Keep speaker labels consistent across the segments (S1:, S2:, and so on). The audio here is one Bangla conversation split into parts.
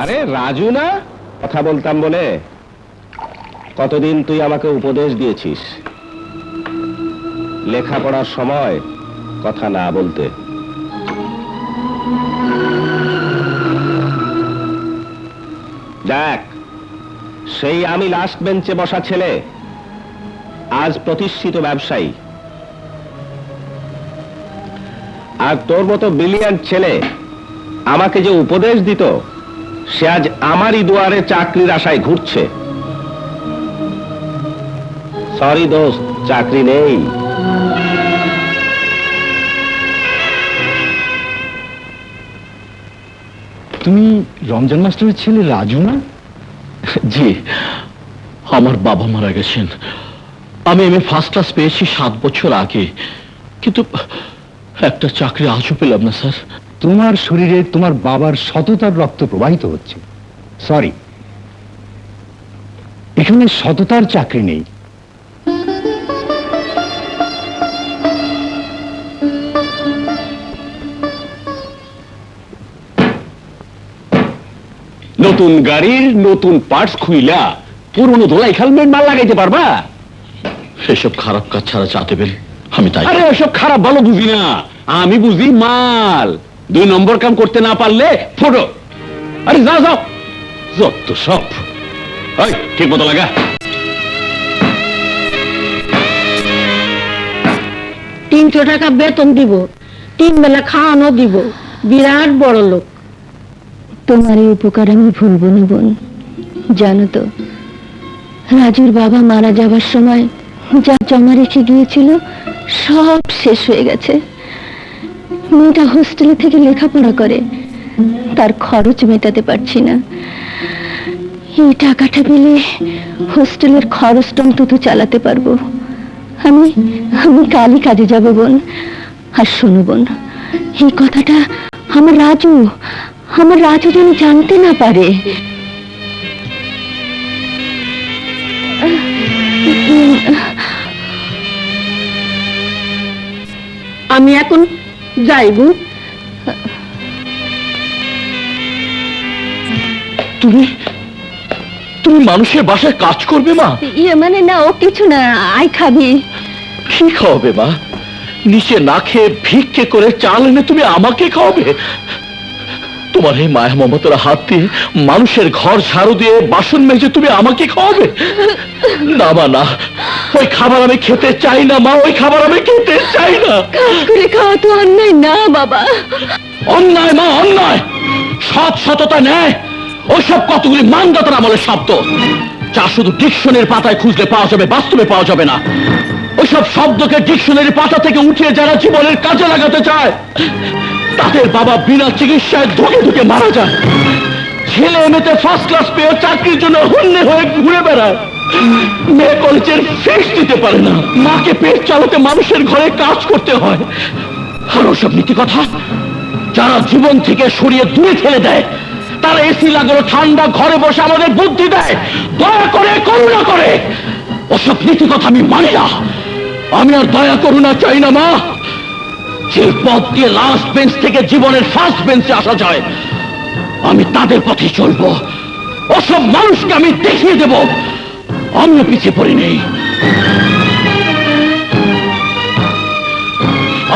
S1: আরে রাজু না, কথা বলতাম বলে কতদিন তুই আমাকে উপদেশ দিয়েছিস লেখাপড়ার সময় কথা না বলতে। দেখ, সেই আমি লাস্ট বেঞ্চে বসা ছেলে আজ প্রতিষ্ঠিত ব্যবসায়ী, আর তোর মতো ব্রিলিয়ান্ট ছেলে আমাকে যে উপদেশ দিত সে আজ আমারই দুয়ারে চাকরির আশায় ঘুরছে। সরি দোস্ত, চাকরি নেই।
S2: তুমি রমজান মাস্টারের ছেলে রাজু না?
S3: জি, আমার বাবা মারা গেছেন। আমি এমএ ফার্স্ট ক্লাস পেয়েছি 7 বছর আগে, কিন্তু একটা চাকরি আজও পেলাম না স্যার।
S2: তোমার শরীরে তোমার বাবার সততার রক্ত প্রবাহিত হচ্ছে। সরি, এখানে সততার চাকরি নেই।
S1: নতুন গাড়ির নতুন পার্টস খুইলা পুরনো ধোলাই হেলমেট মাল লাগাইতে পারবা?
S3: সেসব খারাপ কাজ ছাড়া চা দেবেন, আমি তাই।
S1: আরে ওসব খারাপ ভালো বুঝি না, আমি বুঝি মাল। 2 নম্বর কাম করতে না পারলে ফটো। আরে যাও যাও, যত সব। এই ঠিক মতো লাগা।
S4: 300 টাকা বেতন দিব, 3 বেলা খাওয়ানো দিব, বিরাট বড় লোক।
S5: তোমার এই উপকার আমি ভুলবো না বোন। জানো তো, রাজুর বাবা মারা যাবার সময় যা জমা রেখে গিয়েছিল সব শেষ হয়ে গেছে। মেয়েটা হোস্টেলে থেকে লেখাপড়া করে, তার খরচ মেটাতে পারছি না। এই টাকাটা পেলে হোস্টেলের খরচটা অন্তত চালাতে পারবো। আমি আমি কালই কাজে যাব বোন। আর শোনো বোন, এই কথাটা আমার রাজু যেন জানতে না পারে।
S4: আমি এখন যাইব।
S3: তুমি মানুষের বাসায় কাজ করবে মা?
S5: ইয়ে মানে না, ও কিছু না। আই খাবি?
S3: কি খাওয়াবে মা? নিচে না খেয়ে ভিক্ষে করে চাল এনে তুমি আমাকে খাওয়াবে? তোমার এই মায়া মমতার হাত দিয়ে মানুষের ঘর ঝাড়ু দিয়ে বাসন মেজে তুমি আমাকে খাওয়াবে? না মা, না, ওই খাবার আমি খেতে চাই না মা, ওই খাবার আমি খেতে চাই না।
S5: কাজ করে খাওয়া তো অন্যায় না বাবা।
S3: অন্যায় মা, অন্যায়। সততা নেয় ওইসব কতগুলি মানদাতার আমলের শব্দ, যা শুধু ডিকশনারির পাতায় খুঁজলে পাওয়া যাবে, বাস্তবে পাওয়া যাবে না। ওইসব শব্দকে ডিকশনারি পাতা থেকে উঠিয়ে যারা জীবনের কাজে লাগাতে চায়, তাদের বাবা বিনা চিকিৎসায় ধুকে ধুকে মারা যায়। ছেলে মেয়েতে ফার্স্ট ক্লাস পেয়ে চাকরির জন্য হন্যে হয়ে ঘুরে বেড়ায়। মেয়ে কলেজের ফিস দিতে পারে না, মাকে পেট চালাতে মানুষের ঘরে কাজ করতে হয়। আর ওসব নীতি কথা যারা জীবন থেকে সরিয়ে দূরে ঠেলে দেয়, তারা এসি লাগানো ঠান্ডা ঘরে বসে আমাদের বুদ্ধি দেয়, দয়া করে করুণা করে। ওসব নীতি কথা আমি মানি না। আমি আর দয়া করুণা চাই না মা। যে পথ দিয়ে লাস্ট বেঞ্চ থেকে জীবনের ফার্স্ট বেঞ্চে আসা যায়, আমি তাদের পথে চলবো। ওসব মানুষকে আমি দেখিয়ে দেব আমিও পিছিয়ে পড়ি নেই।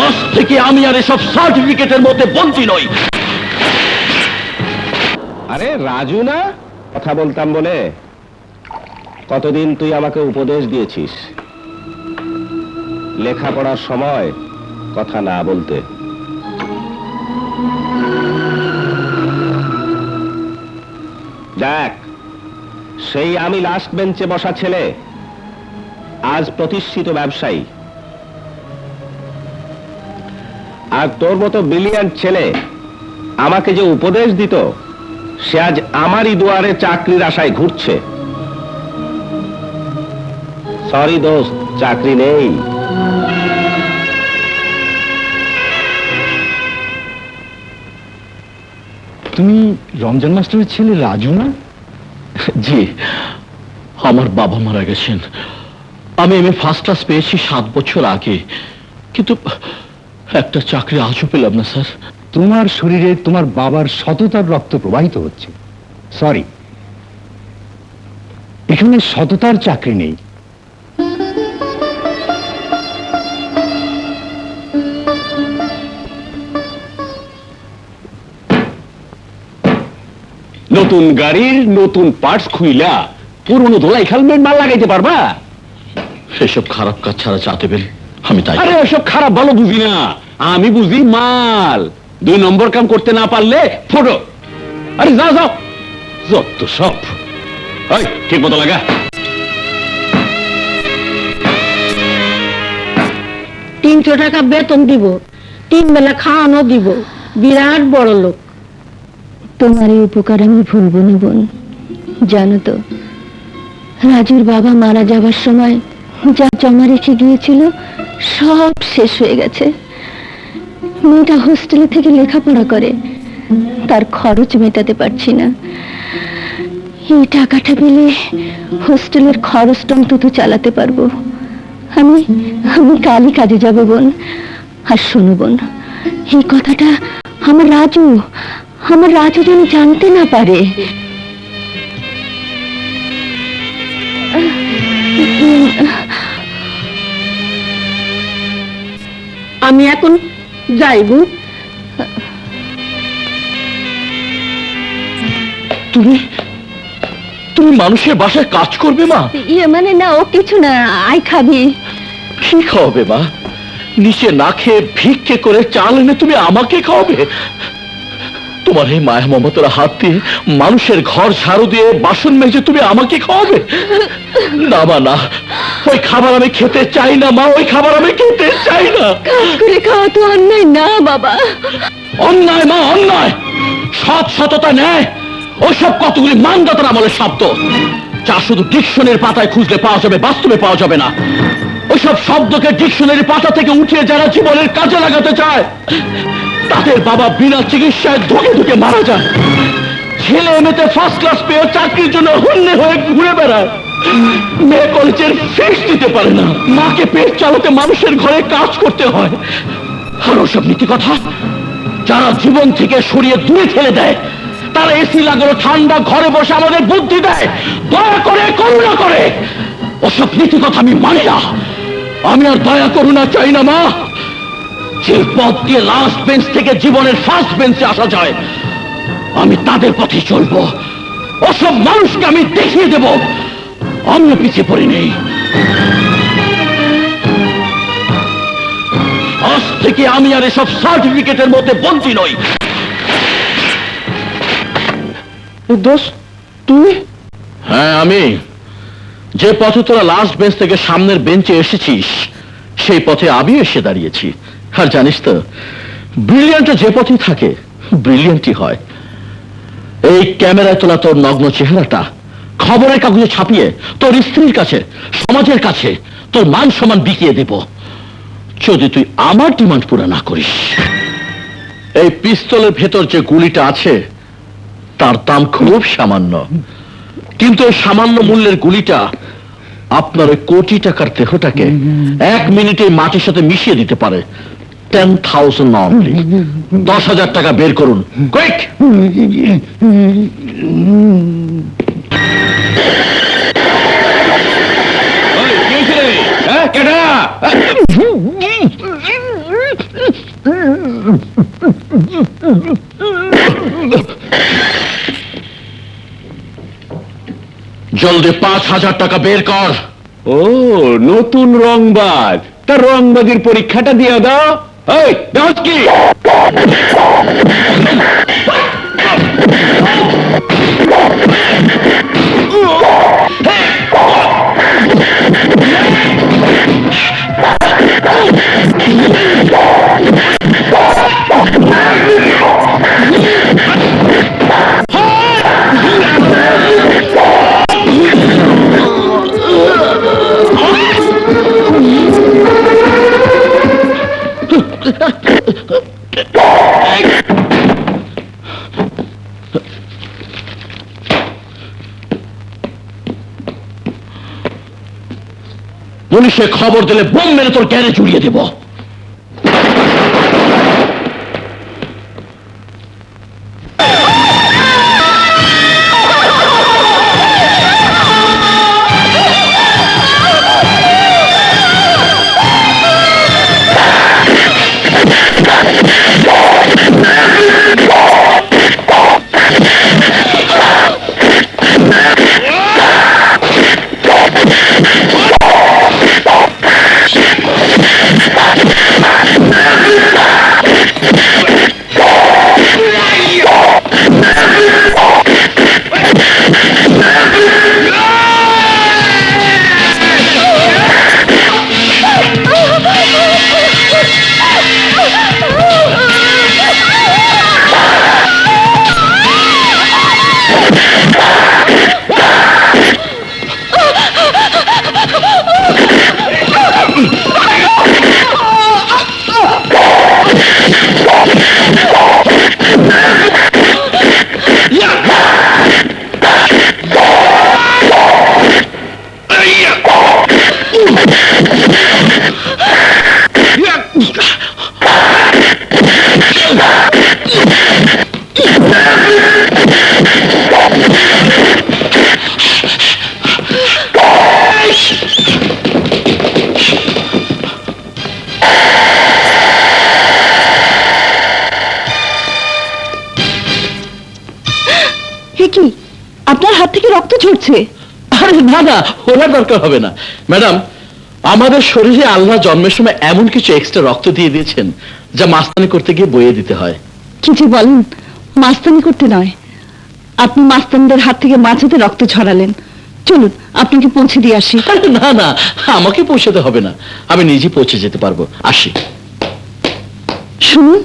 S3: আজ থেকে আমি আর এসব সার্টিফিকেটের মধ্যে বন্দী নই।
S1: আরে রাজু না, কথা বলতাম বলে কতদিন তুই আমাকে উপদেশ দিয়েছিস লেখাপড়ার সময় কথা না বলতে। দেখ, সেই আমি লাস্ট বেঞ্চে বসা ছেলে আজ প্রতিষ্ঠিত ব্যবসায়ী, আর তোর মতো ব্রিলিয়ান্ট ছেলে আমাকে যে উপদেশ দিত সে আজ আমারই দুয়ারে চাকরির আশায় ঘুরছে। সরি দোস্ত, চাকরি নেই।
S2: তুমি রমজান মাস্টারের ছেলে রাজু না?
S3: জি, আমার বাবা মারা গেছেন। আমি এমএ ফার্স্ট ক্লাস পেয়েছি 7 বছর আগে, কিন্তু একটা চাকরি আজও পেলাম না স্যার।
S2: তোমার শরীরে তোমার বাবার সততার রক্ত প্রবাহিত হচ্ছে। সরি, এখানে সততার চাকরি নেই।
S1: নতুন গাড়ির নতুন পার্টস খুইলা পুরনো ধোলাই হেলমেট মাল লাগাইতে পারবা?
S3: সেসব খারাপ কাজ ছাড়া চা দেবেন, আমি তাই।
S1: আরে ওসব খারাপ ভালো বুঝি না, আমি বুঝি মাল। 2 নম্বর কাম করতে না পারলে ফটো। আরে যাও যাও, যত সব। ওই ঠিক মতো লাগা।
S4: 300 টাকা বেতন দিব, 3 বেলা খাওয়ানো দিব, বিরাট বড় লোক।
S5: তোমার এই উপকার আমি ভুলব না বোন। জানো তো, রাজুর বাবা মারা যাবার সময় যা জমা রেখে গিয়েছিল সব শেষ হয়ে গেছে। মেয়েটা হোস্টেলে থেকে লেখাপড়া করে, তার খরচ মেটাতে পারছি না। এই টাকাটা পেলে হোস্টেলের খরচটা অন্তত চালাতে পারবো। আমি আমি কালই কাজে যাব বোন। আর শোনো বোন, এই কথাটা আমার রাজু যেন জানতে না পারে।
S4: আমি এখন যাইব।
S3: তুমি তুমি মানুষের বাসায় কাজ করবে মা?
S5: ইয়ে মানে না, ও কিছু না। আয় খাবি?
S3: কি খাওয়াবে মা? নিচে না খেয়ে ভিক্ষে করে চাল এনে তুমি আমাকে খাওয়াবে? তোমার এই মায়া মমতার হাত দিয়ে মানুষের ঘর ঝাড়ু দিয়ে বাসন মেজে তুমি আমাকে খাওয়াবে? না মা, না, ওই খাবার আমি খেতে চাই না মা, ওই খাবার আমি খেতে চাই না।
S5: কাজ করে খাওয়া তো অন্যায় না বাবা।
S3: অন্যায় মা, অন্যায়। সততা নেয় ওইসব কতগুলি মানদাতার আমলের শব্দ, যা শুধু ডিকশনের পাতায় খুঁজলে পাওয়া যাবে, বাস্তবে পাওয়া যাবে না। ওইসব শব্দকে ডিকশনারি পাতা থেকে উঠিয়ে যারা জীবনের কাজে লাগাতে চায়, তাদের বাবা বিনা চিকিৎসায় ধুকে ধুকে মারা যায়। ছেলে মেয়েতে ফার্স্ট ক্লাস পেয়ে চাকরির জন্য হন্যে হয়ে ঘুরে বেড়ায়। মেয়ে কলেজের ফিস দিতে পারে না, মাকে পেট চালাতে মানুষের ঘরে কাজ করতে হয়। আর ওসব নীতি কথা যারা জীবন থেকে সরিয়ে দূরে ঠেলে দেয়, তারা এসি লাগানো ঠান্ডা ঘরে বসে আমাদের বুদ্ধি দেয়, দয়া করে করুণা করে। ওসব নীতি কথা আমি মানি না। আমি আর দয়া করুণা চাই না মা। যে পথ দিয়ে লাস্ট বেঞ্চ থেকে জীবনের ফার্স্ট বেঞ্চে আসা যায়, আমি তাদের পথে চলবো। ওসব মানুষকে আমি দেখিয়ে দেব আমিও পিছিয়ে পড়ি নেই। আজ থেকে আমি আর এসব সার্টিফিকেটের মধ্যে বন্দী নই। দোষ তুই? হ্যাঁ আমি। যে পথে তোরা লাস্ট বেঞ্চ থেকে সামনের বেঞ্চে এসেছিস, সেই পথে আমি এসে দাঁড়িয়েছি। আর জানিস তো, ব্রিলিয়ান্ট যে পথে থাকে ব্রিলিয়ান্টই হয়। এই ক্যামেরায় তোলা তোর নগ্ন চেহারাটা খবরের কাগজে ছাপিয়ে তোর স্ত্রীর কাছে, সমাজের কাছে তোর মান সম্মান বিকিয়ে দেব, যদি তুই আমার ডিমান্ড পুরো না করিস। এই পিস্তলের ভেতর যে গুলিটা আছে তার দাম খুব সামান্য, কিন্তু এই সামান্য মূল্যের গুলিটা আপনার ওই কোটি টাকার দেহটাকে 1 মিনিটে মাটির সাথে মিশিয়ে দিতে পারে। 10,000 অনলি। 10,000 টাকা বের করুন, কুইক। জলদি 5,000 টাকা বের কর।
S1: ও নতুন রংবাজ, তার রংবাজির পরীক্ষাটা দিয়ে দাও। এই দাও কি?
S3: পুলিশে খবর দিলে বোম মেরে তোর গ্যারেজ উড়িয়ে দেব।
S5: রক্ত ঝরছে।
S3: আরে না না, ওনার দরকার হবে না ম্যাডাম। আমাদের শরীরে আল্লাহ জন্মের সময় এমন কিছু এক্সট্রা রক্ত দিয়ে দিয়েছেন যা মাস্তানি করতে গিয়ে বইয়ে দিতে হয়।
S5: কি যে বলেন, মাস্তানি করতে নয়, আপনি মাস্তানদের হাত থেকে মাঝাতে রক্ত ঝরালেন। চলুন আপনাকে পৌঁছে দিয়ে আসি।
S3: আরে না না, আমাকে পৌঁছাতে হবে না, আমি নিজে পৌঁছে যেতে পারবো। আসি।
S5: শুনুন,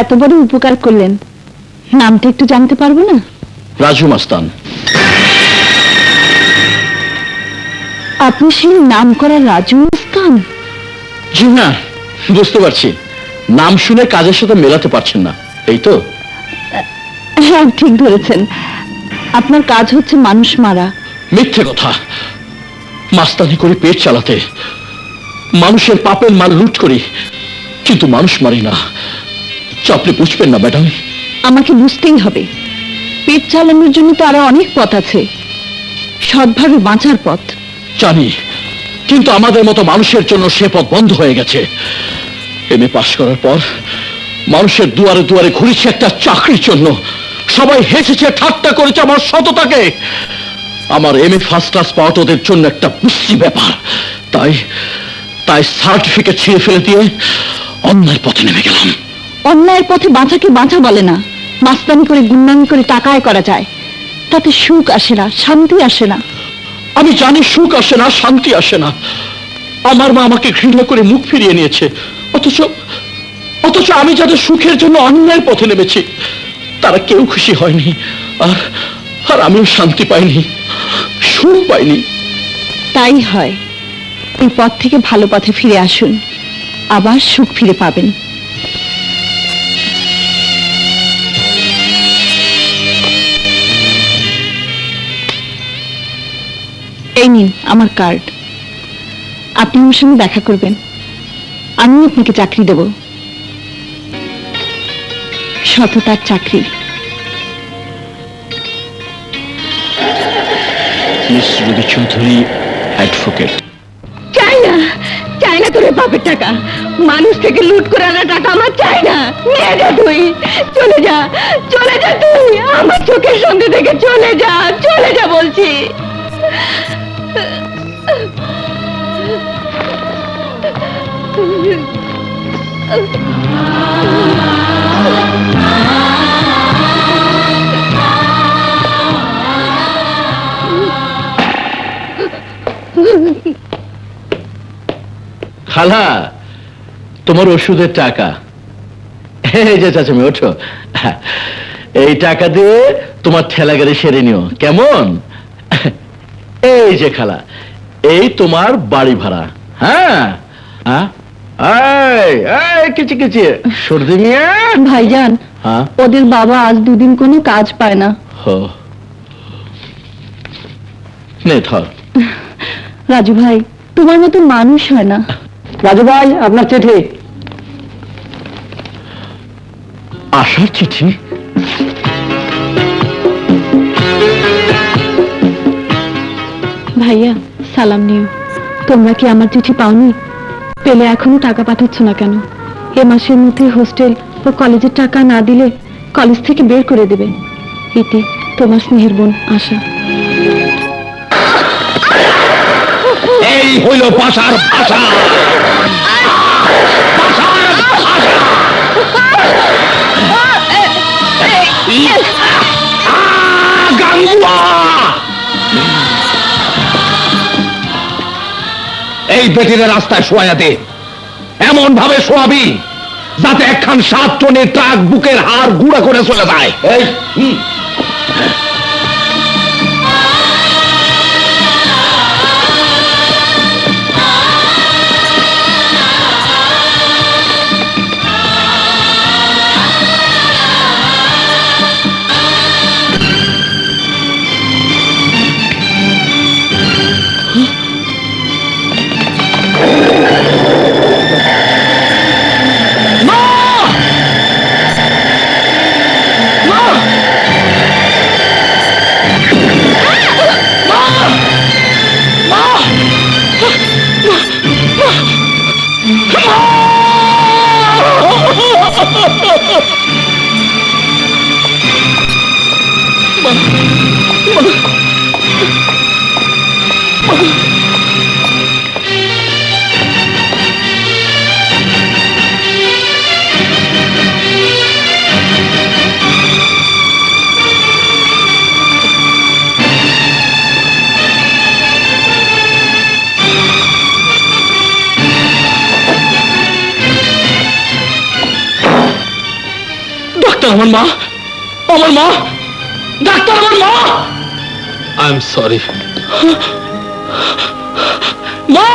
S5: এত বড় উপকার করলেন, নামটা একটু জানতে পারবো না?
S3: রাজু মাস্তান।
S5: আপনি সেই নাম করা রাজু মাস্তান?
S3: জি না, বুঝতে পারছি, নাম শুনে কাজের সাথে মেলাতে পারছেন না, এই তো?
S5: হ্যাঁ, ঠিক ধরেছেন। আপনার কাজ হচ্ছে মানুষ মারা।
S3: মিথ্যে কথা। মাস্তানি করে পেট চালাতে, মানুষের পাপের মাল লুট করি, কিন্তু মানুষ মারি না। আপনি বুঝবেন না ম্যাডাম।
S5: আমাকে বুঝতেই হবে, পেট চালানোর জন্য তো আরো অনেক পথ আছে, সৎভাবে বাঁচার পথ।
S3: জানি, কিন্তু আমাদের মতো মানুষের জন্য সে পথ বন্ধ হয়ে গেছে। এমএ পাশ করার পর মানুষের দুয়ারে দুয়ারে ঘুরেছি একটা চাকরির জন্য। সবাই হেসেছে, ঠাট্টা করেছে আমার সততাকে। আমার এমএ ফার্স্ট ক্লাস পাওয়াটা ওদের জন্য একটা বিশ্রী ব্যাপার। তাই তাই সার্টিফিকেট ছিঁড়ে ফেলে দিয়ে অন্যায়ের পথে নেমে গেলাম।
S5: অন্যায়ের পথে বাঁচাকে বাঁচা বলে না, মাস্তানি করে গুণগান করে টাকা আয় করা যায়, তাতে সুখ আসে না, শান্তি আসে না।
S3: আমি জানি সুখ আসে না, শান্তি আসে না। আমার মা আমাকে ঘৃণা করে মুখ ফিরিয়ে নিয়েছে, অথচ অথচ আমি যাদের সুখের জন্য অন্যায়ের পথে নেমেছি তারা কেউ খুশি হয়নি, আর আমিও শান্তি পাইনি, সুখ পাইনি।
S5: তাই হয়, এই পথ থেকে ভালো পথে ফিরে আসুন, আবার সুখ ফিরে পাবেন। এই নিন আমার কার্ড, আপনি আমার সঙ্গে দেখা করবেন, আমি আপনাকে চাকরি দেব, সততার চাকরি।
S3: মিস রবি চৌধুরী, অ্যাডভোকেট।
S5: চাই না, চাই না তোর বাপের টাকা, মানুষ থেকে লুট করে আনা টাকা আমার চাই না। নিয়ে যা তুই, চলে যা, চলে যা তুই, আমার চোখের সামনে থেকে চলে যা, চলে যা বলছি।
S3: খালা, তোমার ওষুধের টাকা। এই যে চাচামি, ওঠো। এই টাকা দিয়ে তোমার ঠেলা গাড়ি সেরে নিও, কেমন? এই যে খালা, এই তোমার বাড়ি ভাড়া। হ্যাঁ, কিচি কিচি সর্দি মিয়া।
S5: ভাইজান,
S3: হ্যাঁ,
S5: ওদের বাবা আজ দুদিন কোনো কাজ পায় না।
S3: নে ধর।
S5: রাজু ভাই, তোমার মতো মানুষ হয় না।
S6: রাজু ভাই, আপনার চিঠি।
S3: আসার চিঠি?
S5: ভাইয়া, সালাম নিও। তোমরা কি আমার চিঠি পাওনি? পেলে এখনো টাকা পাঠাচ্ছ না কেন? এ মাসের মধ্যে হোস্টেল ও কলেজের টাকা না দিলে কলেজ থেকে বের করে দেবে। ইতি, তোমার স্নেহের বোন আশা।
S1: এই হইল ভাষার ভাষা। এই বেটির রাস্তায় শোয়া দে, এমন ভাবে শোয়াবি যাতে একখান 7 টনের ট্রাক বুকের হাড় গুঁড়া করে চলে যায়। এই
S3: ডাক্তার, আমার মা, আমার মা, ডাক্তার, আমার মা। আই এম সরি মা।